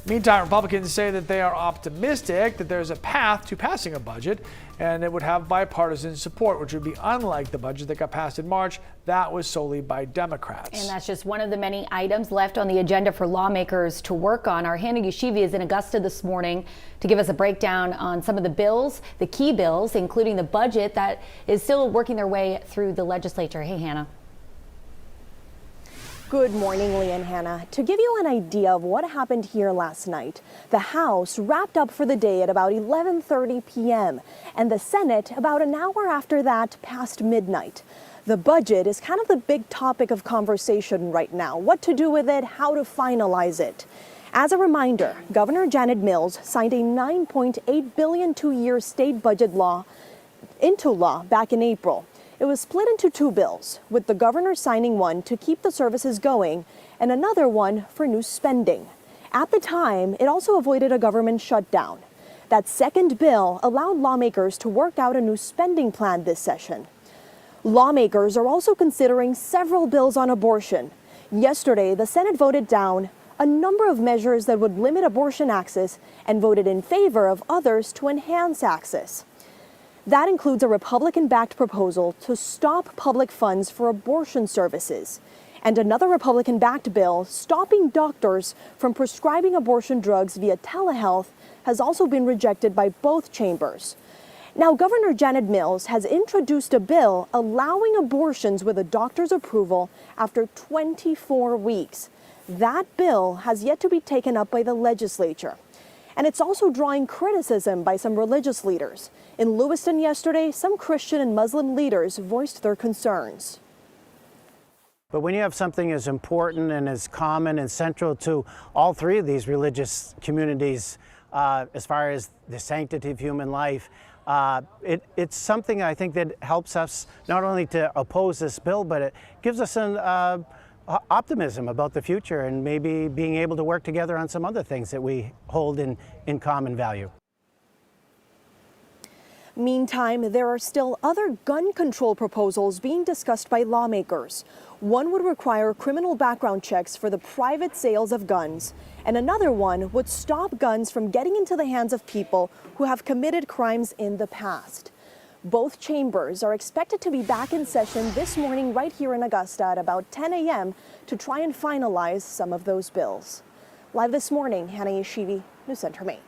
Meantime, Republicans say that they are optimistic that there's a path to passing a budget and it would have bipartisan support, which would be unlike the budget that got passed in March. That was solely by Democrats. And that's just one of the many items left on the agenda for lawmakers to work on. Our Hannah Yeshivi is in Augusta this morning to give us a breakdown on some of the bills, the key bills, including the budget that is still working their way through the legislature. Hey, Hannah. Good morning, Lee and Hannah. To give you an idea of what happened here last night, the House wrapped up for the day at about 11:30 p.m. and the Senate about an hour after that, past midnight. The budget is kind of the big topic of conversation right now. What to do with it, how to finalize it. As a reminder, Governor Janet Mills signed a $9.8 billion two-year state budget law into law back in April. It was split into two bills, with the governor signing one to keep the services going and another one for new spending. At the time, it also avoided a government shutdown. That second bill allowed lawmakers to work out a new spending plan this session. Lawmakers are also considering several bills on abortion. Yesterday, the Senate voted down a number of measures that would limit abortion access and voted in favor of others to enhance access. That includes a Republican-backed proposal to stop public funds for abortion services, and another Republican-backed bill stopping doctors from prescribing abortion drugs via telehealth has also been rejected by both chambers. Now, Governor Janet Mills has introduced a bill allowing abortions with a doctor's approval after 24 weeks. That bill has yet to be taken up by the legislature. And it's also drawing criticism by some religious leaders. In Lewiston yesterday, some Christian and Muslim leaders voiced their concerns. But when you have something as important and as common and central to all three of these religious communities, as far as the sanctity of human life, it's something I think that helps us not only to oppose this bill, but it gives us an optimism about the future and maybe being able to work together on some other things that we hold in common value. Meantime, there are still other gun control proposals being discussed by lawmakers. One would require criminal background checks for the private sales of guns, and another one would stop guns from getting into the hands of people who have committed crimes in the past. Both chambers are expected to be back in session this morning right here in Augusta at about 10 a.m. to try and finalize some of those bills. Live this morning, Hannah Yeshivi, News Center, Maine.